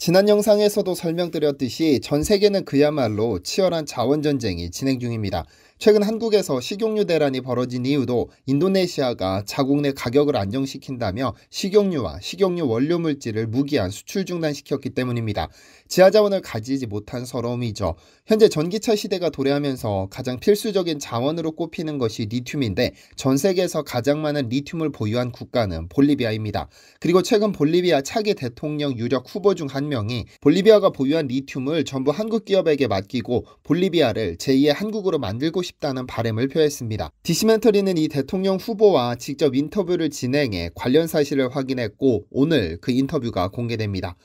지난 영상에서도 설명드렸듯이 전 세계는 그야말로 치열한 자원전쟁이 진행 중입니다. 최근 한국에서 식용유 대란이 벌어진 이유도 인도네시아가 자국 내 가격을 안정시킨다며 식용유와 식용유 원료 물질을 무기한 수출 중단시켰기 때문입니다. 지하자원을 가지지 못한 서러움이죠. 현재 전기차 시대가 도래하면서 가장 필수적인 자원으로 꼽히는 것이 리튬인데 전 세계에서 가장 많은 리튬을 보유한 국가는 볼리비아입니다. 그리고 최근 볼리비아 차기 대통령 유력 후보 중 한 명이 볼리비아가 보유한 리튬을 전부 한국 기업에게 맡기고 볼리비아를 제2의 한국으로 만들고 싶다는 바람을 표했습니다. 디시멘터리는 이 대통령 후보와 직접 인터뷰를 진행해 관련 사실을 확인했고 오늘 그 인터뷰가 공개됩니다.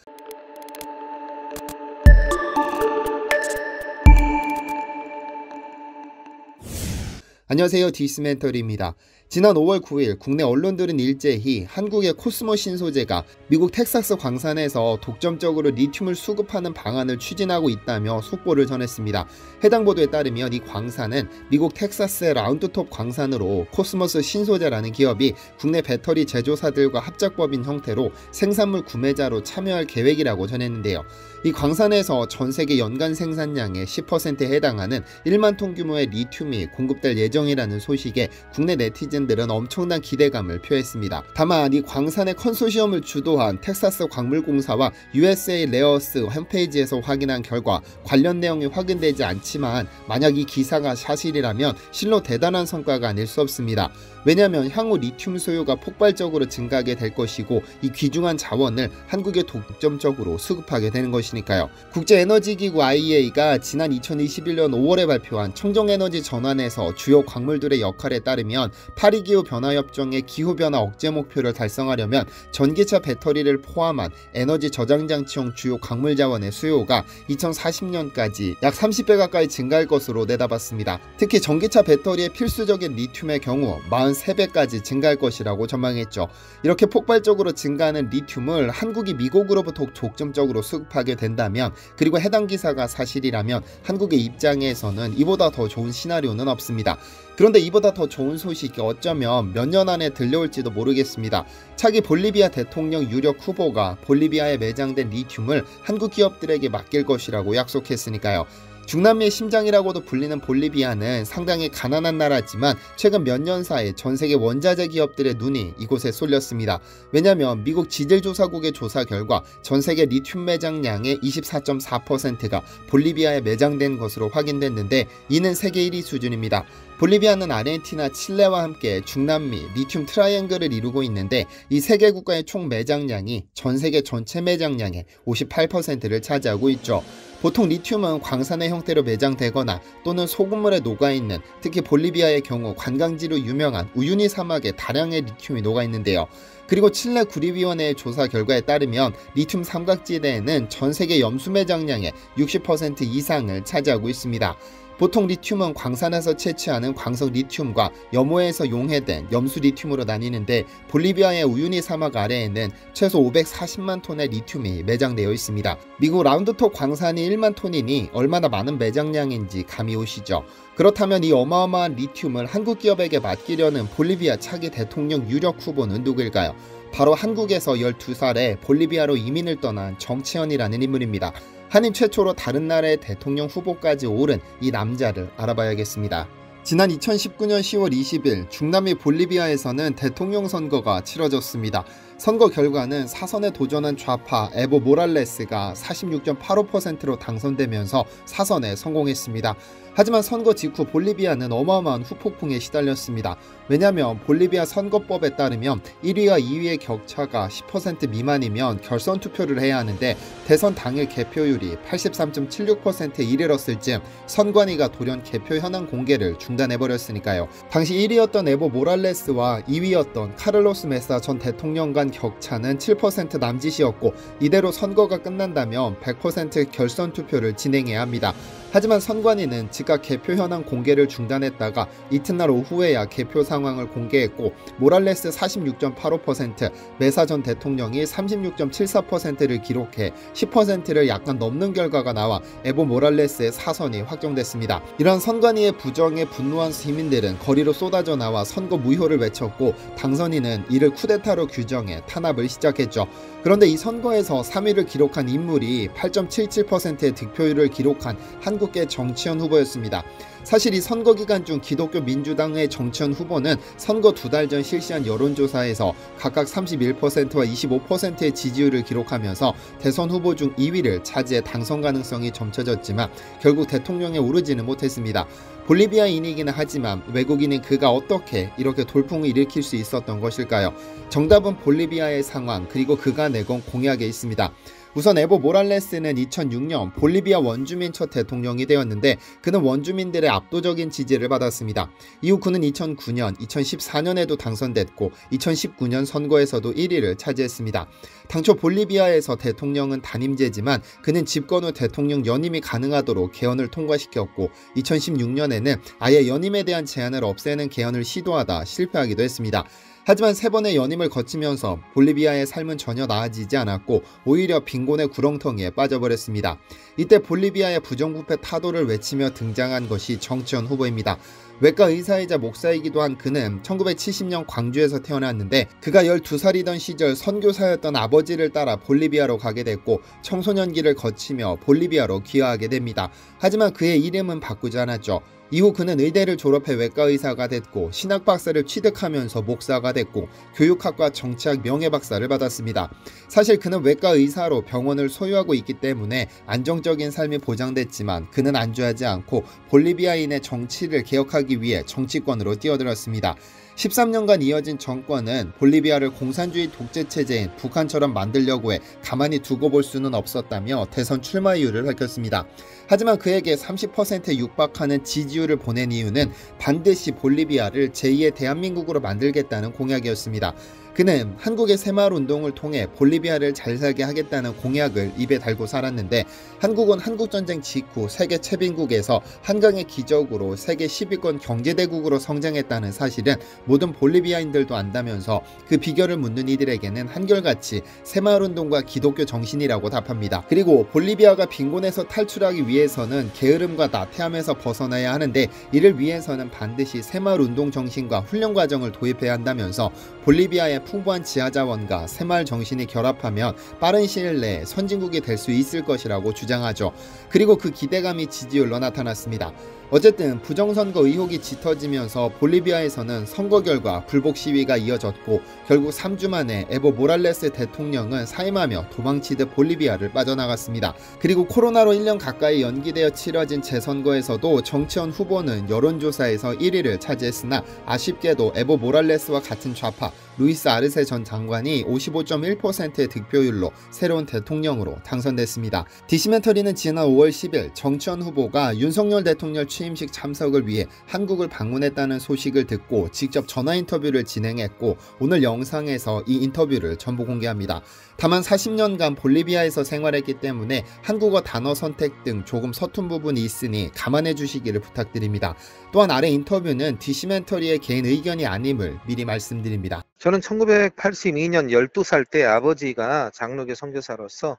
안녕하세요, 디시멘터리입니다. 지난 5월 9일 국내 언론들은 일제히 한국의 코스모 신소재가 미국 텍사스 광산에서 독점적으로 리튬을 수급하는 방안을 추진하고 있다며 속보를 전했습니다. 해당 보도에 따르면 이 광산은 미국 텍사스의 라운드톱 광산으로 코스모스 신소재라는 기업이 국내 배터리 제조사들과 합작법인 형태로 생산물 구매자로 참여할 계획이라고 전했는데요. 이 광산에서 전세계 연간 생산량의 10%에 해당하는 1만 톤 규모의 리튬이 공급될 예정이라는 소식에 국내 네티즌들은 엄청난 기대감을 표했습니다. 다만 이 광산의 컨소시엄을 주도한 텍사스 광물공사와 USA 레어스 홈페이지에서 확인한 결과 관련 내용이 확인되지 않지만 만약 이 기사가 사실이라면 실로 대단한 성과가 아닐 수 없습니다. 왜냐하면 향후 리튬 소요가 폭발적으로 증가하게 될 것이고 이 귀중한 자원을 한국에 독점적으로 수급하게 되는 것이니까요. 국제에너지기구 IEA가 지난 2021년 5월에 발표한 청정에너지 전환에서 주요 광물들의 역할에 따르면 파리기후 변화협정의 기후변화 억제 목표를 달성하려면 전기차 배터리를 포함한 에너지 저장장치용 주요 광물 자원의 수요가 2040년까지 약 30배 가까이 증가할 것으로 내다봤습니다. 특히 전기차 배터리의 필수적인 리튬의 경우 43배까지 증가할 것이라고 전망했죠. 이렇게 폭발적으로 증가하는 리튬을 한국이 미국으로부터 독점적으로 수급하게 된다면, 그리고 해당 기사가 사실이라면 한국의 입장에서는 이보다 더 좋은 시나리오는 없습니다. 그런데 이보다 더 좋은 소식이 어쩌면 몇 년 안에 들려올지도 모르겠습니다. 차기 볼리비아 대통령 유력 후보가 볼리비아에 매장된 리튬을 한국 기업들에게 맡길 것이라고 약속했으니까요. 중남미의 심장이라고도 불리는 볼리비아는 상당히 가난한 나라지만 최근 몇 년 사이 전세계 원자재 기업들의 눈이 이곳에 쏠렸습니다. 왜냐하면 미국 지질조사국의 조사 결과 전세계 리튬 매장량의 24.4%가 볼리비아에 매장된 것으로 확인됐는데 이는 세계 1위 수준입니다. 볼리비아는 아르헨티나, 칠레와 함께 중남미 리튬 트라이앵글을 이루고 있는데 이 세 개 국가의 총 매장량이 전세계 전체 매장량의 58%를 차지하고 있죠. 보통 리튬은 광산의 형태로 매장되거나 또는 소금물에 녹아있는, 특히 볼리비아의 경우 관광지로 유명한 우유니 사막에 다량의 리튬이 녹아있는데요. 그리고 칠레 구립위원회의 조사 결과에 따르면 리튬 삼각지대에는 전세계 염수 매장량의 60% 이상을 차지하고 있습니다. 보통 리튬은 광산에서 채취하는 광석 리튬과 염호에서 용해된 염수 리튬으로 나뉘는데 볼리비아의 우유니 사막 아래에는 최소 540만 톤의 리튬이 매장되어 있습니다. 미국 라운드톱 광산이 1만 톤이니 얼마나 많은 매장량인지 감이 오시죠. 그렇다면 이 어마어마한 리튬을 한국 기업에게 맡기려는 볼리비아 차기 대통령 유력 후보는 누구일까요? 바로 한국에서 12살에 볼리비아로 이민을 떠난 정치현이라는 인물입니다. 한인 최초로 다른 나라의 대통령 후보까지 오른 이 남자를 알아봐야겠습니다. 지난 2019년 10월 20일 중남미 볼리비아에서는 대통령 선거가 치러졌습니다. 선거 결과는 사선에 도전한 좌파 에보 모랄레스가 46.85%로 당선되면서 사선에 성공했습니다. 하지만 선거 직후 볼리비아는 어마어마한 후폭풍에 시달렸습니다. 왜냐하면 볼리비아 선거법에 따르면 1위와 2위의 격차가 10% 미만이면 결선 투표를 해야 하는데 대선 당일 개표율이 83.76%에 이르렀을 즈음 선관위가 돌연 개표 현황 공개를 중단해버렸으니까요. 당시 1위였던 에보 모랄레스와 2위였던 카를로스 메사 전 대통령 간 격차는 7% 남짓이었고 이대로 선거가 끝난다면 100% 결선 투표를 진행해야 합니다. 하지만 선관위는 즉각 개표 현황 공개를 중단했다가 이튿날 오후에야 개표 상황을 공개했고 모랄레스 46.85%, 메사 전 대통령이 36.74%를 기록해 10%를 약간 넘는 결과가 나와 에보 모랄레스의 사선이 확정됐습니다. 이런 선관위의 부정에 분노한 시민들은 거리로 쏟아져 나와 선거 무효를 외쳤고 당선인은 이를 쿠데타로 규정해 탄압을 시작했죠. 그런데 이 선거에서 3위를 기록한 인물이 8.77%의 득표율을 기록한 한국계 정치현 후보였습니다. 사실 이 선거 기간 중 기독교 민주당의 정치현 후보는 선거 2달 전 실시한 여론조사에서 각각 31%와 25%의 지지율을 기록하면서 대선 후보 중 2위를 차지해 당선 가능성이 점쳐졌지만 결국 대통령에 오르지는 못했습니다. 볼리비아인이기는 하지만 외국인인 그가 어떻게 이렇게 돌풍을 일으킬 수 있었던 것일까요? 정답은 볼리비아의 상황 그리고 그가 내건 공약에 있습니다. 우선 에보 모랄레스는 2006년 볼리비아 원주민 첫 대통령이 되었는데 그는 원주민들의 압도적인 지지를 받았습니다. 이후 그는 2009년, 2014년에도 당선됐고 2019년 선거에서도 1위를 차지했습니다. 당초 볼리비아에서 대통령은 단임제지만 그는 집권 후 대통령 연임이 가능하도록 개헌을 통과시켰고 2016년에는 아예 연임에 대한 제한을 없애는 개헌을 시도하다 실패하기도 했습니다. 하지만 3번의 연임을 거치면서 볼리비아의 삶은 전혀 나아지지 않았고 오히려 빈곤의 구렁텅이에 빠져버렸습니다. 이때 볼리비아의 부정부패 타도를 외치며 등장한 것이 정치현 후보입니다. 외과 의사이자 목사이기도 한 그는 1970년 광주에서 태어났는데 그가 12살이던 시절 선교사였던 아버지를 따라 볼리비아로 가게 됐고 청소년기를 거치며 볼리비아로 귀화하게 됩니다. 하지만 그의 이름은 바꾸지 않았죠. 이후 그는 의대를 졸업해 외과의사가 됐고 신학박사를 취득하면서 목사가 됐고 교육학과 정치학 명예박사를 받았습니다. 사실 그는 외과의사로 병원을 소유하고 있기 때문에 안정적인 삶이 보장됐지만 그는 안주하지 않고 볼리비아인의 정치를 개혁하기 위해 정치권으로 뛰어들었습니다. 13년간 이어진 정권은 볼리비아를 공산주의 독재체제인 북한처럼 만들려고 해 가만히 두고 볼 수는 없었다며 대선 출마 이유를 밝혔습니다. 하지만 그에게 30%에 육박하는 지지율을 보낸 이유는 반드시 볼리비아를 제2의 대한민국으로 만들겠다는 공약이었습니다. 그는 한국의 새마을운동을 통해 볼리비아를 잘 살게 하겠다는 공약을 입에 달고 살았는데 한국은 한국전쟁 직후 세계 최빈국에서 한강의 기적으로 세계 10위권 경제대국으로 성장했다는 사실은 모든 볼리비아인들도 안다면서 그 비결을 묻는 이들에게는 한결같이 새마을운동과 기독교 정신이라고 답합니다. 그리고 볼리비아가 빈곤에서 탈출하기 위해서는 게으름과 나태함에서 벗어나야 하는데 이를 위해서는 반드시 새마을운동 정신과 훈련 과정을 도입해야 한다면서 볼리비아의 풍부한 지하자원과 새마을 정신이 결합하면 빠른 시일 내에 선진국이 될 수 있을 것이라고 주장하죠. 그리고 그 기대감이 지지율로 나타났습니다. 어쨌든 부정선거 의혹이 짙어지면서 볼리비아에서는 선거 결과 불복 시위가 이어졌고 결국 3주 만에 에보 모랄레스 대통령은 사임하며 도망치듯 볼리비아를 빠져나갔습니다. 그리고 코로나로 1년 가까이 연기되어 치러진 재선거에서도 정치현 후보는 여론조사에서 1위를 차지했으나 아쉽게도 에보 모랄레스와 같은 좌파 루이스 아르세 전 장관이 55.1%의 득표율로 새로운 대통령으로 당선됐습니다. 디시멘터리는 지난 5월 10일 정치현 후보가 윤석열 대통령 취임식 참석을 위해 한국을 방문했다는 소식을 듣고 직접 전화 인터뷰를 진행했고 오늘 영상에서 이 인터뷰를 전부 공개합니다. 다만 40년간 볼리비아에서 생활했기 때문에 한국어 단어 선택 등 조금 서툰 부분이 있으니 감안해 주시기를 부탁드립니다. 또한 아래 인터뷰는 디시멘터리의 개인 의견이 아님을 미리 말씀드립니다. 저는 1982년 12살 때 아버지가 장로교 선교사로서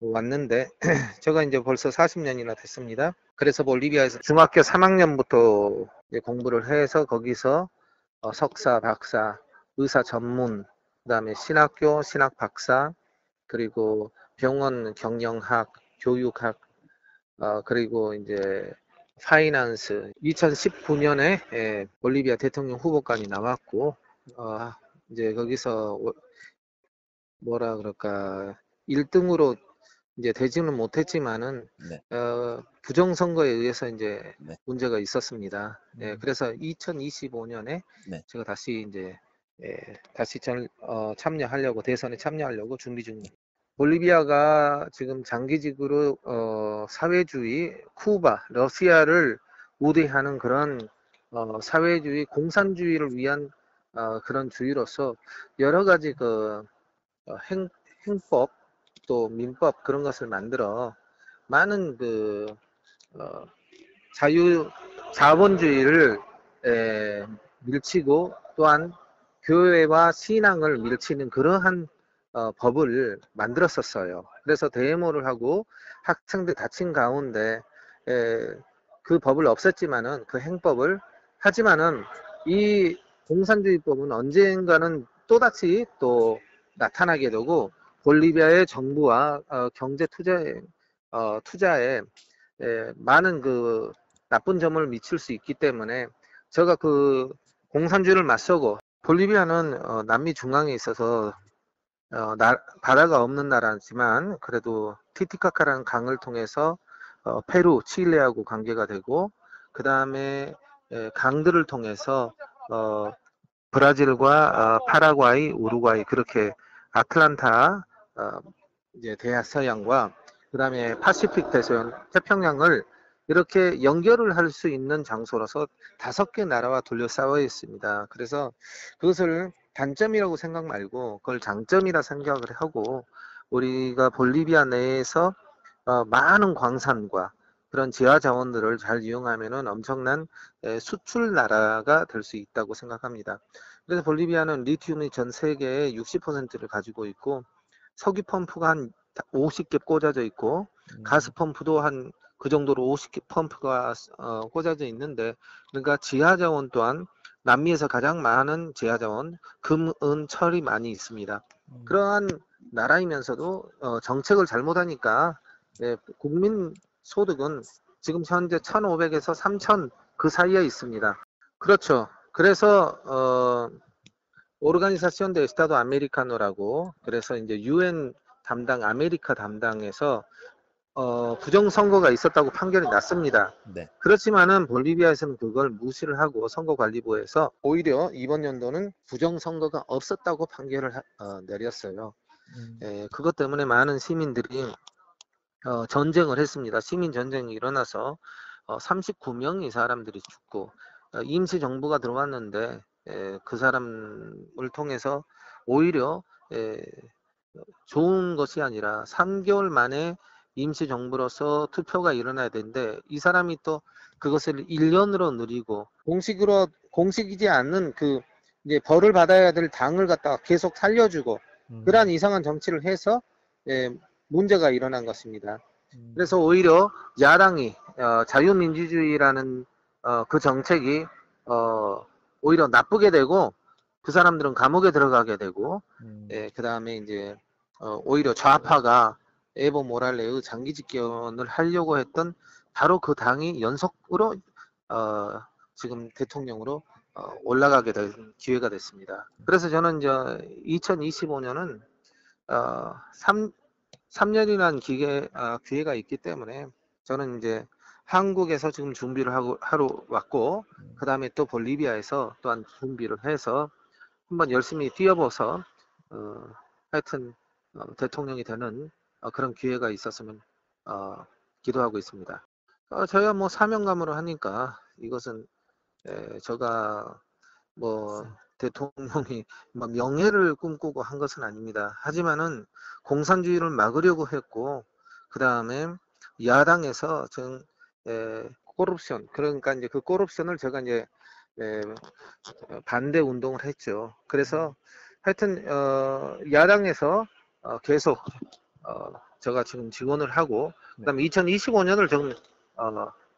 왔는데 제가 이제 벌써 40년이나 됐습니다. 그래서 볼리비아에서 중학교 3학년부터 이제 공부를 해서 거기서 석사, 박사, 의사 전문, 그다음에 신학교, 신학 박사, 그리고 병원 경영학, 교육학, 그리고 이제 파이낸스 2019년에 볼리비아 대통령 후보까지 나왔고 이제 거기서 뭐라 그럴까 1등으로 이제 되지는 못했지만은 네. 부정선거에 의해서 이제 네. 문제가 있었습니다. 네, 그래서 2025년에 네. 제가 다시 이제 다시 참여하려고 대선에 참여하려고 준비 중입니다. 볼리비아가 지금 장기적으로 사회주의, 쿠바, 러시아를 우대하는 그런 사회주의, 공산주의를 위한 그런 주의로서 여러 가지 그 행법 또 민법 그런 것을 만들어 많은 그 어, 자본주의를 밀치고 또한 교회와 신앙을 밀치는 그러한 법을 만들었었어요. 그래서 대모를 하고 학생들 다친 가운데 그 법을 없앴지만은 그 행법을 하지만은 이 공산주의법은 언젠가는 또다시 또 나타나게 되고 볼리비아의 정부와 경제 투자에 많은 그 나쁜 점을 미칠 수 있기 때문에 제가 그 공산주의를 맞서고 볼리비아는 남미 중앙에 있어서 바다가 없는 나라지만 그래도 티티카카라는 강을 통해서 페루, 칠레하고 관계가 되고 그 다음에 강들을 통해서 브라질과 파라과이, 우루과이 그렇게 아틀란타 이제 대서양과 그 다음에 파시픽 대서양, 태평양을 이렇게 연결을 할 수 있는 장소라서 5개 나라와 둘러싸여 있습니다. 그래서 그것을 단점이라고 생각 말고 그걸 장점이라 생각을 하고 우리가 볼리비아 내에서 많은 광산과 그런 지하 자원들을 잘 이용하면은 엄청난 수출 나라가 될 수 있다고 생각합니다. 그래서 볼리비아는 리튬이 전 세계의 60%를 가지고 있고 석유 펌프가 한 50개 꽂아져 있고 가스 펌프도 한 그 정도로 50개 펌프가 꽂아져 있는데 그러니까 지하 자원 또한 남미에서 가장 많은 지하 자원 금, 은, 철이 많이 있습니다. 그러한 나라이면서도 정책을 잘못하니까 국민 소득은 지금 현재 1,500에서 3,000 그 사이에 있습니다. 그렇죠. 그래서 오르가니사시온 데 에스타도 아메리카노라고 그래서 이제 UN 담당 아메리카 담당에서 부정선거가 있었다고 판결이 났습니다. 네. 그렇지만은 볼리비아에서는 그걸 무시를 하고 선거관리부에서 오히려 이번 연도는 부정선거가 없었다고 판결을 내렸어요. 그것 때문에 많은 시민들이 전쟁을 했습니다. 시민 전쟁이 일어나서 39명의 사람들이 죽고 임시정부가 들어왔는데 그 사람을 통해서 오히려 좋은 것이 아니라 3개월 만에 임시정부로서 투표가 일어나야 되는데 이 사람이 또 그것을 1년으로 누리고 공식이지 않는 그 이제 벌을 받아야 될 당을 갖다가 계속 살려주고 그러한 이상한 정치를 해서 문제가 일어난 것입니다. 그래서 오히려 야당이 자유민주주의라는 그 정책이 오히려 나쁘게 되고 그 사람들은 감옥에 들어가게 되고 그 다음에 이제 오히려 좌파가 에보 모랄레의 장기 집권을 하려고 했던 바로 그 당이 연속으로 지금 대통령으로 올라가게 될 기회가 됐습니다. 그래서 저는 이제 2025년은 3년이라는 기회가 있기 때문에 저는 이제 한국에서 지금 준비를 하러 왔고 그 다음에 또 볼리비아에서 또한 준비를 해서 한번 열심히 뛰어봐서 하여튼 대통령이 되는 그런 기회가 있었으면 기도하고 있습니다. 저희가 뭐 사명감으로 하니까 이것은 제가 뭐 대통령이 막 명예를 꿈꾸고 한 것은 아닙니다. 하지만은 공산주의를 막으려고 했고 그 다음에 야당에서 코럽션 그러니까 이제 그 코럽션을 제가 이제 반대 운동을 했죠. 그래서 하여튼 야당에서 계속 제가 지금 지원을 하고 그다음에 2025년을 좀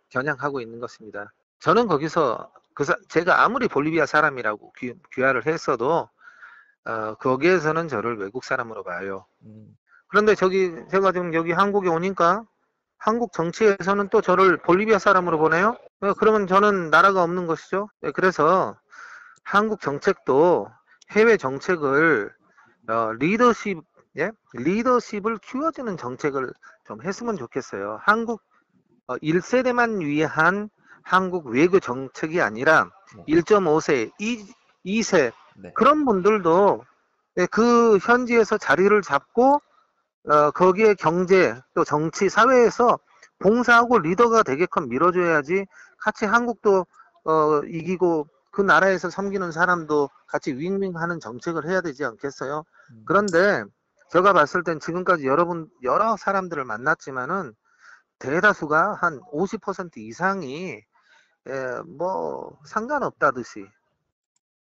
겨냥하고 있는 것입니다. 저는 거기서 제가 아무리 볼리비아 사람이라고 귀화를 했어도 거기에서는 저를 외국 사람으로 봐요. 그런데 제가 지금 여기 한국에 오니까 한국 정치에서는 또 저를 볼리비아 사람으로 보네요. 그러면 저는 나라가 없는 것이죠. 그래서 한국 정책도 해외 정책을 리더십을 키워주는 정책을 좀 했으면 좋겠어요. 한국 1세대만 위한 한국 외교 정책이 아니라 1.5세, 2세 그런 분들도 그 현지에서 자리를 잡고 거기에 경제 또 정치 사회에서 봉사하고 리더가 되게끔 밀어줘야지 같이 한국도 이기고 그 나라에서 섬기는 사람도 같이 윙윙하는 정책을 해야 되지 않겠어요? 그런데 제가 봤을 땐 지금까지 여러 사람들을 만났지만은 대다수가 한 50% 이상이 뭐 상관없다듯이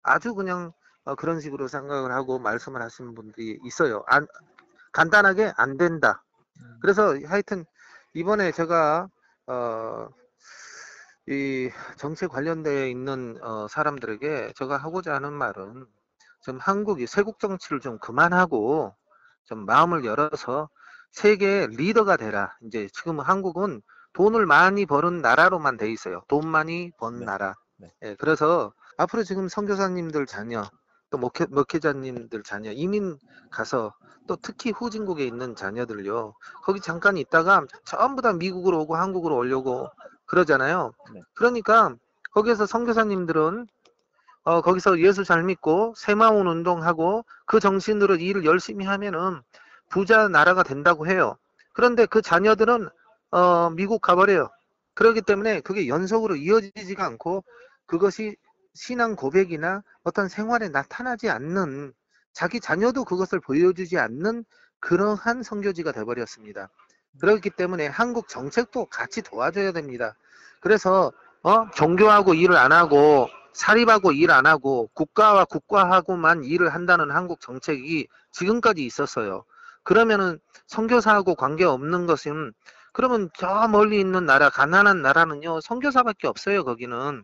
아주 그냥 그런 식으로 생각을 하고 말씀을 하시는 분들이 있어요. 간단하게 안 된다. 그래서 하여튼 이번에 제가 이 정치에 관련되어 있는 사람들에게 제가 하고자 하는 말은 좀 한국이 세국 정치를 좀 그만하고 좀 마음을 열어서 세계의 리더가 되라. 이제 지금 한국은 돈을 많이 버는 나라로만 돼 있어요. 돈 많이 번 네. 나라. 네. 예, 그래서 앞으로 지금 선교사님들 자녀, 또 목회자님들 자녀, 이민 가서 또 특히 후진국에 있는 자녀들요. 거기 잠깐 있다가 전부 다 미국으로 오고 한국으로 오려고 그러잖아요. 네. 그러니까 거기에서 선교사님들은 거기서 예수 잘 믿고 새마을 운동하고 그 정신으로 일을 열심히 하면은 부자 나라가 된다고 해요. 그런데 그 자녀들은 미국 가버려요. 그렇기 때문에 그게 연속으로 이어지지가 않고 그것이 신앙 고백이나 어떤 생활에 나타나지 않는 자기 자녀도 그것을 보여주지 않는 그러한 선교지가 돼버렸습니다. 그렇기 때문에 한국 정책도 같이 도와줘야 됩니다. 그래서 종교하고 일을 안 하고 사립하고 일 안 하고 국가와 국가하고만 일을 한다는 한국 정책이 지금까지 있었어요. 그러면은 선교사하고 관계없는 것은 그러면 저 멀리 있는 나라 가난한 나라는요 선교사밖에 없어요. 거기는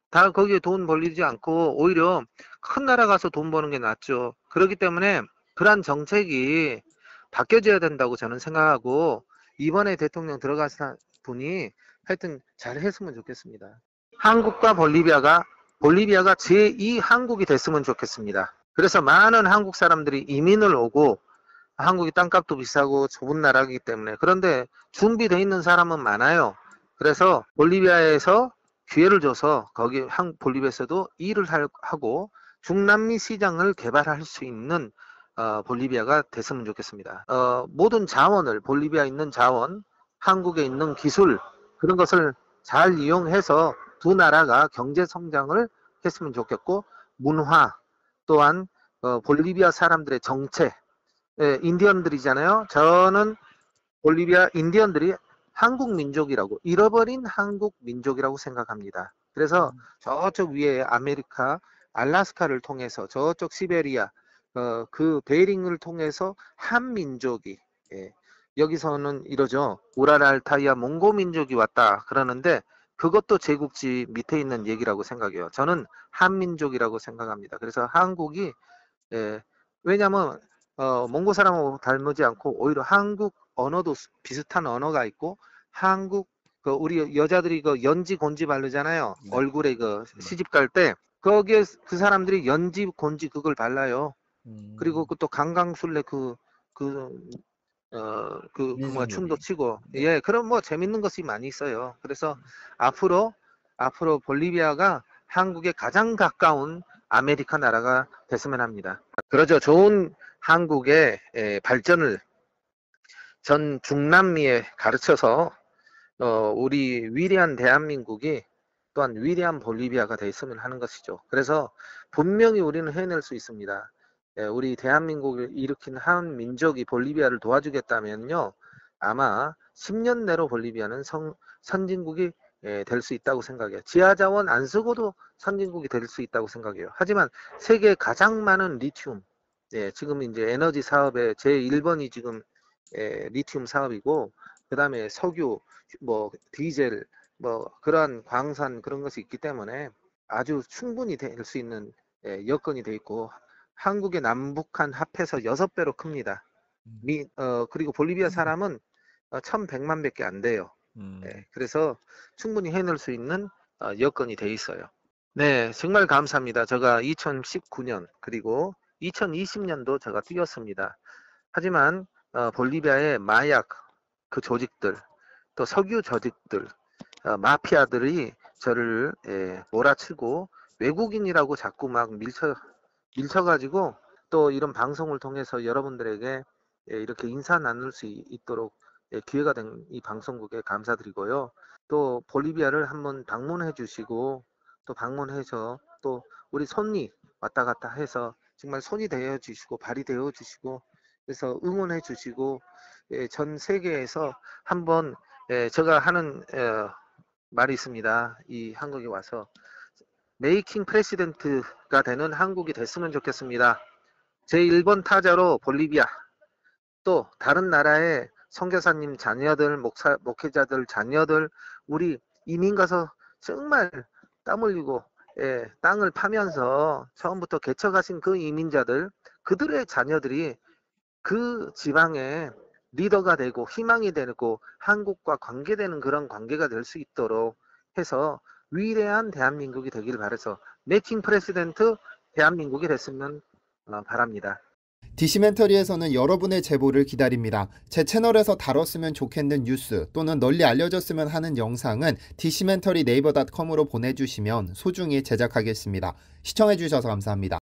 다 거기에 돈 벌리지 않고 오히려 큰 나라 가서 돈 버는 게 낫죠. 그렇기 때문에 그러한 정책이 바뀌어져야 된다고 저는 생각하고 이번에 대통령 들어가신 분이 하여튼 잘 했으면 좋겠습니다. 한국과 볼리비아가 제2 한국이 됐으면 좋겠습니다. 그래서 많은 한국 사람들이 이민을 오고 한국이 땅값도 비싸고 좁은 나라이기 때문에 그런데 준비되어 있는 사람은 많아요. 그래서 볼리비아에서 기회를 줘서 거기 볼리비아에서도 일을 하고 중남미 시장을 개발할 수 있는 볼리비아가 됐으면 좋겠습니다. 모든 자원을 볼리비아에 있는 자원, 한국에 있는 기술 그런 것을 잘 이용해서 두 나라가 경제 성장을 했으면 좋겠고 문화 또한 볼리비아 사람들의 정체 인디언들이잖아요. 저는 볼리비아 인디언들이 한국 민족이라고 잃어버린 한국 민족이라고 생각합니다. 그래서 저쪽 위에 아메리카 알라스카를 통해서 저쪽 시베리아 그 베링을 통해서 한 민족이 여기서는 이러죠. 우랄알타이아 몽고 민족이 왔다 그러는데 그것도 제국지 밑에 있는 얘기라고 생각해요. 저는 한민족이라고 생각합니다. 그래서 한국이 왜냐하면 몽고 사람하고 닮지 않고 오히려 한국 언어도 비슷한 언어가 있고 한국 우리 여자들이 그 연지 곤지 바르잖아요. 네. 얼굴에 그 네. 시집 갈 때 거기에 그 사람들이 연지 곤지 그걸 발라요. 그리고 또 강강술래 뭐야 춤도 치고 예 그런 뭐 재밌는 것이 많이 있어요. 그래서 앞으로 볼리비아가 한국에 가장 가까운 아메리카 나라가 됐으면 합니다. 그러죠. 좋은 한국의 발전을 전 중남미에 가르쳐서 우리 위대한 대한민국이 또한 위대한 볼리비아가 됐으면 하는 것이죠. 그래서 분명히 우리는 해낼 수 있습니다. 우리 대한민국을 일으킨 한 민족이 볼리비아를 도와주겠다면요. 아마 10년 내로 볼리비아는 선진국이 될 수 있다고 생각해요. 지하자원 안 쓰고도 선진국이 될 수 있다고 생각해요. 하지만 세계에 가장 많은 리튬, 지금 이제 에너지 사업의 제1번이 지금 리튬 사업이고, 그 다음에 석유, 뭐 디젤, 뭐 그러한 광산 그런 것이 있기 때문에 아주 충분히 될 수 있는 여건이 돼 있고 한국의 남북한 합해서 6배로 큽니다. 그리고 볼리비아 사람은 1100만 밖에 안 돼요. 그래서 충분히 해낼 수 있는 여건이 돼 있어요. 네, 정말 감사합니다. 제가 2019년 그리고 2020년도 제가 뛰었습니다. 하지만 볼리비아의 마약 그 조직들 또 석유 조직들 마피아들이 저를 몰아치고 외국인이라고 자꾸 막 밀쳐가지고 또 이런 방송을 통해서 여러분들에게 이렇게 인사 나눌 수 있도록 기회가 된 이 방송국에 감사드리고요. 또 볼리비아를 한번 방문해 주시고 또 방문해서 또 우리 손이 왔다 갔다 해서 정말 손이 되어 주시고 발이 되어 주시고 그래서 응원해 주시고 전 세계에서 한번 제가 하는 말이 있습니다. 이 한국에 와서 메이킹 프레시던트가 되는 한국이 됐으면 좋겠습니다. 제1번 타자로 볼리비아, 또 다른 나라의 선교사님 자녀들, 목회자들 자녀들, 우리 이민 가서 정말 땀 흘리고 땅을 파면서 처음부터 개척하신 그 이민자들, 그들의 자녀들이 그 지방의 리더가 되고 희망이 되고 한국과 관계되는 그런 관계가 될 수 있도록 해서 위대한 대한민국이 되기를 바라서 메이킹 프레시던트 대한민국이 됐으면 바랍니다. 디시멘터리에서는 여러분의 제보를 기다립니다. 제 채널에서 다뤘으면 좋겠는 뉴스 또는 널리 알려졌으면 하는 영상은 디시멘터리 네이버.com으로 보내주시면 소중히 제작하겠습니다. 시청해주셔서 감사합니다.